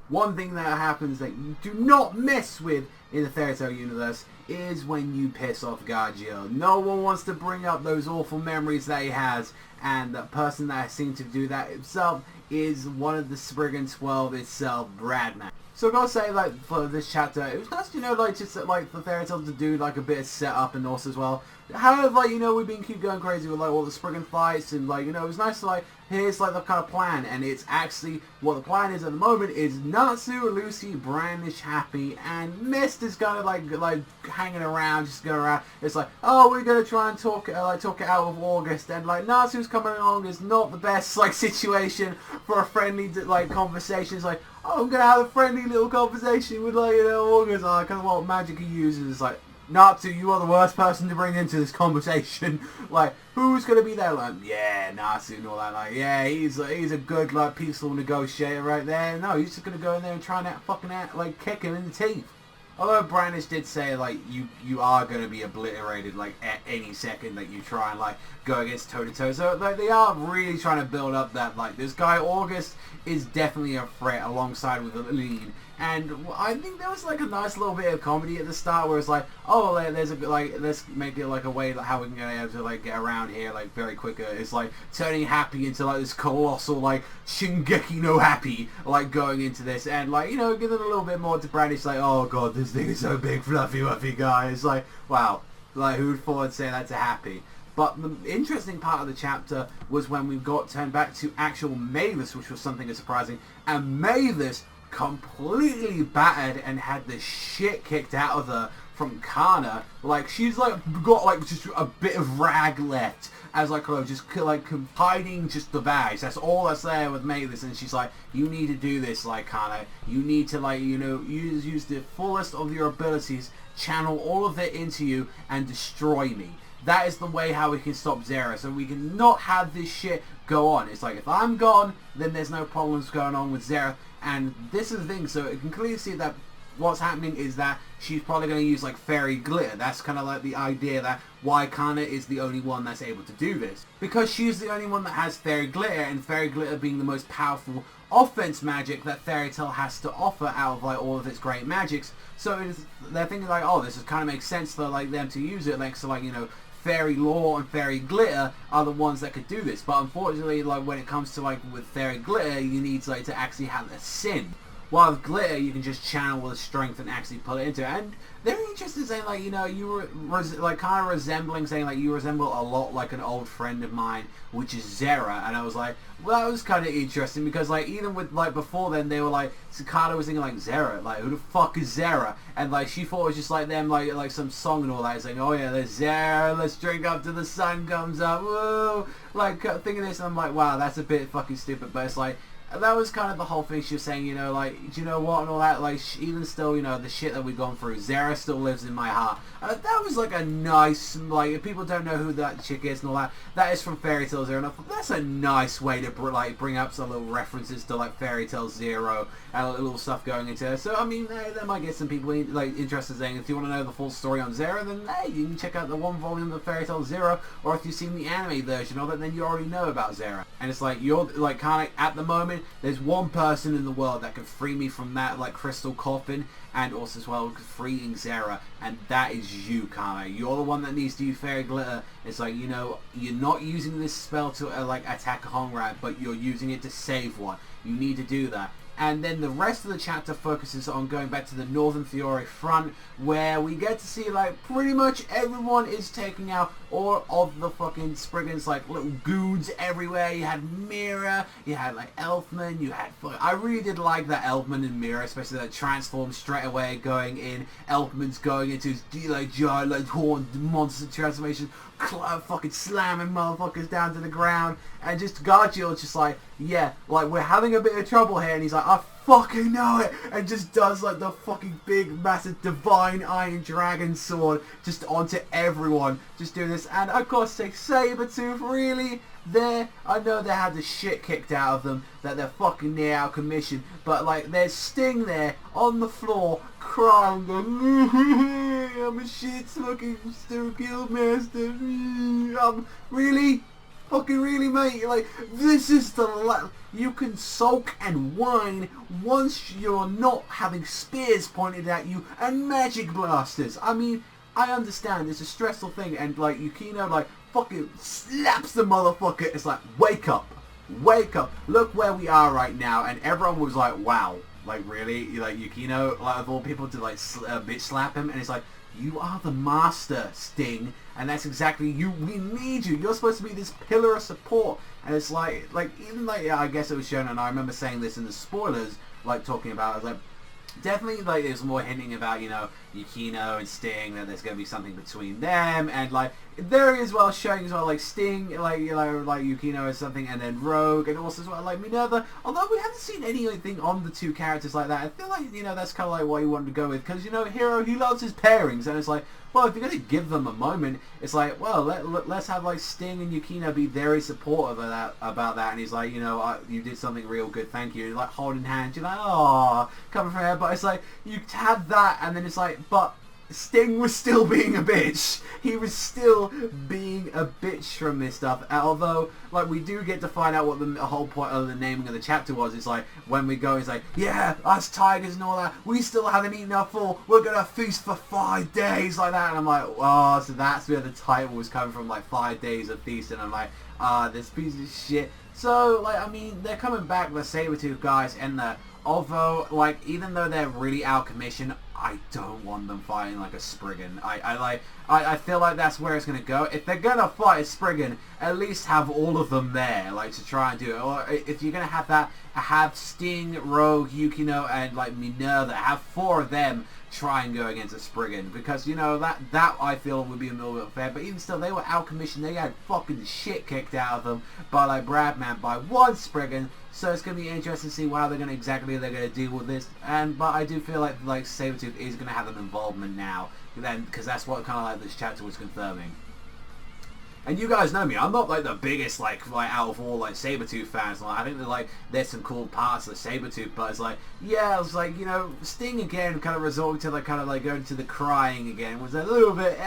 One thing that happens that you do not mess with in the Fairy Tail universe is when you piss off Gajeel. No one wants to bring up those awful memories that he has, and the person that seemed to do that himself is one of the Spriggan 12 itself, Bradman. So I gotta say, like, for this chapter, it was nice, you know, like, just, like, for Fairy Tail to do, like, a bit of setup and also as well. However, like, you know, we've been keep going crazy with, like, all the Spriggan fights, and, like, you know, it was nice to, like, here's, like, the kind of plan, and it's actually, what the plan is at the moment is Natsu, Lucy, Brandish, Happy, and Mist is kind of, like, hanging around, just going around. It's like, oh, we're gonna try and talk it out with August, and, like, Natsu's coming along is not the best, like, situation for a friendly, like, conversation. It's like, oh, I'm gonna have a friendly little conversation with, like, you know, August, kind of what magic he uses. It's like, Natsu, you are the worst person to bring into this conversation. Like, who's gonna be there? Like, yeah, Natsu and all that. Like, yeah, he's a good, like, peaceful negotiator right there. No, he's just gonna go in there and try and like, kick him in the teeth. Although Brandish did say, like, you are going to be obliterated, like, at any second that you try and, like, go against toe-to-toe. So, like, they are really trying to build up that, like, this guy, August, is definitely a threat alongside with Lean. And I think there was, like, a nice little bit of comedy at the start where it's like, oh, like, there's a, like, let's make it, like, a way, like, how we can get able to, like, get around here, like, very quicker. It's, like, turning Happy into, like, this colossal, like, Shingeki no Happy, like, going into this. And, like, you know, giving a little bit more to Brandish, like, oh, God, this thing is so big, fluffy, wuffy guy. It's like, wow, like, who'd thought I'd say that to Happy? But the interesting part of the chapter was when we got turned back to actual Mavis, which was something surprising. And Mavis completely battered and had the shit kicked out of her from Kana. Like, she's like got like just a bit of rag left as like just like hiding just the bags. That's all that's there with Mavis, and she's like, you need to do this, like, Kana. You need to, like, you know, use the fullest of your abilities, channel all of it into you, and destroy me. That is the way how we can stop Zera. So we can not have this shit go on. It's like, if I'm gone, then there's no problems going on with Zera. And this is the thing. So you can clearly see that what's happening is that she's probably going to use, like, fairy glitter. That's kind of like the idea that why Kana is the only one that's able to do this. Because she's the only one that has fairy glitter, and fairy glitter being the most powerful offense magic that Fairy Tail has to offer out of, like, all of its great magics. So they're thinking, like, oh, this kind of makes sense for, like, them to use it. Like, so, like, you know, fairy lore and fairy glitter are the ones that could do this. But unfortunately, like, when it comes to, like, with fairy glitter, you need, like, to actually have a sin. While with glitter, you can just channel the strength and actually pull it into it. And they're interested in saying, like, you know, you were, like, kind of resembling, saying, like, you resemble a lot like an old friend of mine, which is Zera. And I was like, well, that was kind of interesting, because, like, even with, like, before then, they were like, Sakata was thinking, like, Zera, like, who the fuck is Zera? And, like, she thought it was just, like, them, like some song and all that, saying, oh, yeah, there's Zera, let's drink up till the sun comes up, whoa, like, thinking this, and I'm like, wow, that's a bit fucking stupid, but it's like, that was kind of the whole thing. She was saying, you know, like, do you know what, and all that, like, even still, you know, the shit that we've gone through, Zera still lives in my heart. That was, like, a nice, like, if people don't know who that chick is and all that, that is from Fairy Tail Zero, and I thought that's a nice way to, like, bring up some little references to, like, Fairy Tail Zero, and little stuff going into it. So, I mean, that might get some people, like, interested, saying, if you want to know the full story on Zera, then, hey, you can check out the one volume of Fairy Tail Zero, or if you've seen the anime version of it, then you already know about Zera. And it's like, you're, like, kind of, at the moment, there's one person in the world that can free me from that, like, crystal coffin, and also as well freeing Zera, and that is you, Kame. You're the one that needs to use fairy glitter. It's like, you know, you're not using this spell to like attack a Hongrad, but you're using it to save one. You need to do that. And then the rest of the chapter focuses on going back to the Northern Fiore front, where we get to see, like, pretty much everyone is taking out all of the fucking Spriggans, like, little goons everywhere. You had Mira, you had, like, Elfman, you had... I really did like that Elfman and Mira, especially that transform straight away going in. Elfman's going into his, like, giant, like, horned monster transformation, fucking slamming motherfuckers down to the ground, and just Gajeel just like, yeah, like, we're having a bit of trouble here, and he's like, I fucking know it, and just does, like, the fucking big massive divine iron dragon sword just onto everyone, just doing this. And of course, like, Sabretooth, really, there, I know they had the shit kicked out of them, that they're fucking near out of commission, but, like, there's Sting there on the floor crying, going, I'm a shit fucking still guild master. Really? Fucking really, mate? Like, this is the... You can sulk and whine once you're not having spears pointed at you and magic blasters. I mean, I understand, it's a stressful thing, and, like, Yukino, like, fucking slaps the motherfucker. It's like, wake up. Wake up. Look where we are right now. And everyone was like, wow. Like, really? Like, Yukino, like, of all people, to, like, bitch slap him? And it's like, you are the master, Sting, and that's exactly you. We need you. You're supposed to be this pillar of support. And it's like even like, yeah, I guess it was shown, and I remember saying this in the spoilers, like, talking about, I was like, definitely, like, there's more hinting about, you know, Yukino and Sting, that there's going to be something between them, and, like, there is, well, showing as well, like, Sting, like, you know, like, Yukino is something, and then Rogue, and also as well, like, Minerva, although we haven't seen anything on the two characters like that, I feel like, you know, that's kind of, like, what you wanted to go with, because, you know, Hero, he loves his pairings, and it's like, well, if you're going to give them a moment, it's like, well, let's have, like, Sting and Yukino be very supportive of about that, and he's like, you know, you did something real good, thank you, and, like, holding hands, you're like, oh, coming from here, but it's like, you had that, and then it's like, but Sting was still being a bitch. He was still being a bitch from this stuff. Although, like, we do get to find out what the whole point of the naming of the chapter was. It's like, when we go, it's like, yeah, us tigers and all that, we still haven't eaten our full. We're going to feast for 5 days, like that. And I'm like, oh, so that's where the title was coming from, like, 5 days of feast. And I'm like, this piece of shit. So, like, I mean, they're coming back, the Sabretooth guys, and the... Although, like, even though they're really out of commission, I don't want them fighting like a Spriggan. I feel like that's where it's going to go. If they're going to fight a Spriggan, at least have all of them there, like, to try and do it. Or if you're going to have that, have Sting, Rogue, Yukino, and, like, Minerva, have 4 of them try and go against a Spriggan. Because, you know, that I feel would be a little bit fair. But even still, they were out commission. They had fucking shit kicked out of them by, like, Bradman, by 1 Spriggan. So it's going to be interesting to see how they're going to deal with this. But I do feel like Sabretooth is going to have an involvement now, then, because that's what kind of like this chapter was confirming. And you guys know me, I'm not like the biggest like out of all like Sabretooth fans. Like, I think that like there's some cool parts of Sabretooth, but it's like, yeah, it's like, you know, Sting again kind of resorting to like kind of like going to the crying again was a little bit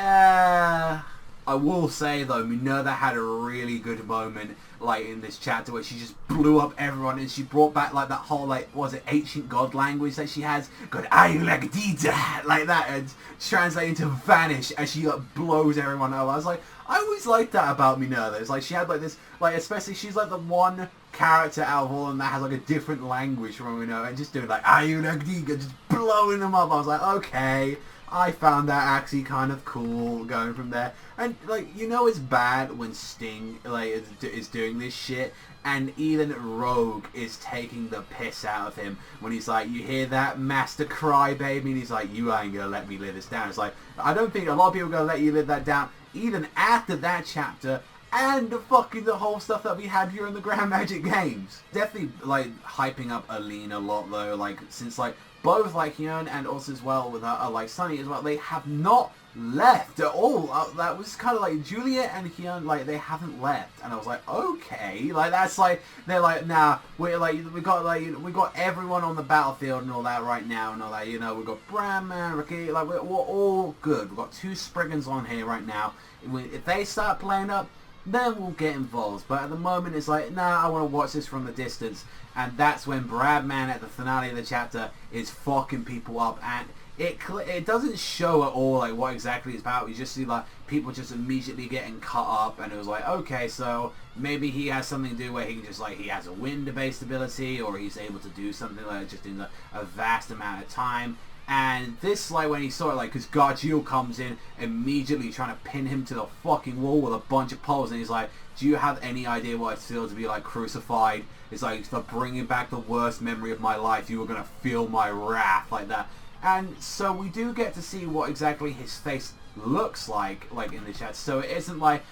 I will say though, Minerva had a really good moment like in this chapter where she just blew up everyone, and she brought back like that whole like, was it ancient god language that she has, God Ayulagdida, like that, and translating to vanish as she like blows everyone up. I was like, I always liked that about Minerva. It's like she had like this, like, especially she's like the one character out of all of them that has like a different language from Minerva, and just doing like Ayulagdida, just blowing them up. I was like, okay, I found that actually kind of cool going from there. And, like, you know it's bad when Sting, like, is doing this shit, and even Rogue is taking the piss out of him when he's like, you hear that, Master Crybaby? And he's like, you ain't gonna let me live this down. It's like, I don't think a lot of people are gonna let you live that down, even after that chapter, and fucking the whole stuff that we had during the Grand Magic Games. Definitely, like, hyping up Aline a lot, though, like, since, like, both, like, Hyun and also as well with like, Sunny as well, they have not left at all. That was kind of like, Juliet and Hyun, like, they haven't left. And I was like, okay, like, that's like, they're like, nah, we got everyone on the battlefield and all that right now and all that, you know, we've got Bradman, Ricky, like, we're all good. We've got 2 Spriggans on here right now. If they start playing up, then we'll get involved. But at the moment, it's like, nah, I want to watch this from the distance. And that's when Bradman at the finale of the chapter is fucking people up, and it doesn't show at all like what exactly it's about. You just see like people just immediately getting cut up, and it was like, okay, so maybe he has something to do where he can just like, he has a wind-based ability, or he's able to do something like just in a vast amount of time. And this, like, when he saw it, like, because Gajeel comes in immediately trying to pin him to the fucking wall with a bunch of poles, and he's like, do you have any idea what it feels to be, like, crucified? It's like, for bringing back the worst memory of my life, you were going to feel my wrath, like that. And so we do get to see what exactly his face looks like in the chat. So it isn't like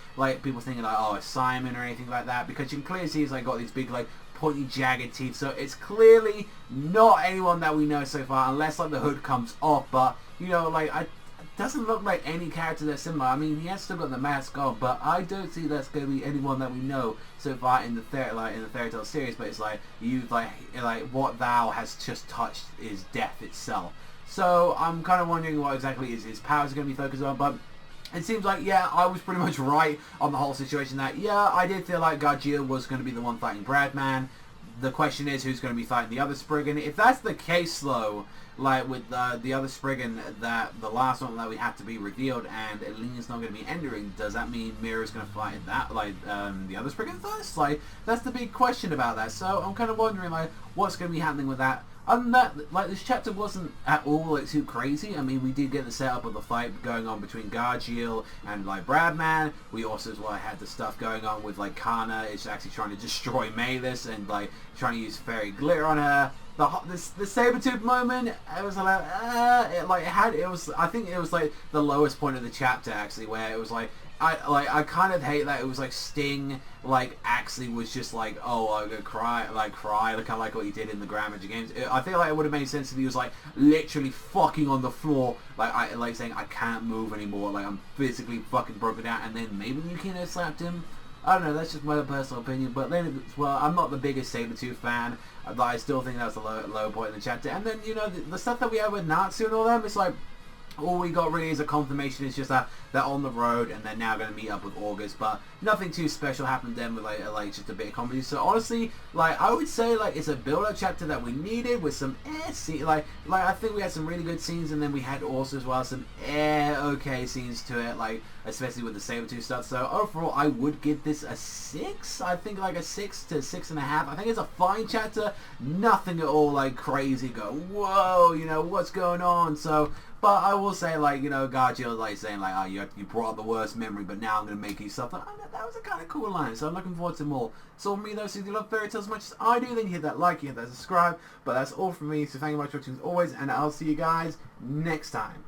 people thinking, like, oh, it's Simon or anything like that, because you can clearly see he's, like, got these big, like, pointy jagged teeth, so it's clearly not anyone that we know so far, unless like the hood comes off. But you know, like, it doesn't look like any character that's similar. I mean, he has still got the mask on, but I don't see that's going to be anyone that we know so far in the Fairy Tail series. But it's like, you like what thou has just touched is death itself. So I'm kind of wondering what exactly is his powers going to be focused on. But it seems like, yeah, I was pretty much right on the whole situation that, yeah, I did feel like Gajeel was going to be the one fighting Bradman. The question is who's going to be fighting the other Spriggan. If that's the case, though, like with the other Spriggan, that the last one that we had to be revealed, and Elena's not going to be entering, does that mean Mira's going to fight that, like, the other Spriggan first? Like, that's the big question about that. So I'm kind of wondering, like, what's going to be happening with that. Other than that, like, this chapter wasn't at all, like, too crazy. I mean, we did get the setup of the fight going on between Gajeel and, like, Bradman. We also, as well, had the stuff going on with, like, Kana is actually trying to destroy Mavis and, like, trying to use fairy glitter on her. The saber-tooth moment, it was like, I think it was, like, the lowest point of the chapter, actually, where it was, like, I kind of hate that it was like Sting like actually was just like, oh, I'm gonna cry, like kind of like what he did in the Grammar games. I feel like it would have made sense if he was like literally fucking on the floor, like saying I can't move anymore, like I'm physically fucking broken down, and then maybe Yukino slapped him. I don't know, that's just my personal opinion, but then as well, I'm not the biggest Sabretooth fan, but I still think that was the low point in the chapter. And then, you know, the stuff that we have with Natsu and all them, it's like, all we got really is a confirmation. It's just that they're on the road and they're now going to meet up with August, but nothing too special happened then with like just a bit of comedy. So honestly, like I would say like it's a build-up chapter that we needed with some like I think we had some really good scenes, and then we had also as well some okay scenes to it, like especially with the Sabretooth stuff. So overall, I would give this a 6. I think like a 6 to 6.5. I think it's a fine chapter. Nothing at all like crazy. Go whoa, you know what's going on. So. But I will say, like, you know, Gajeel, like, saying, like, oh, you brought up the worst memory, but now I'm going to make you suffer. That was a kind of cool line, so I'm looking forward to more. So for me, though, so if you love fairy tales as much as I do, then you hit that like, you hit that subscribe. But that's all from me, so thank you much for watching as always, and I'll see you guys next time.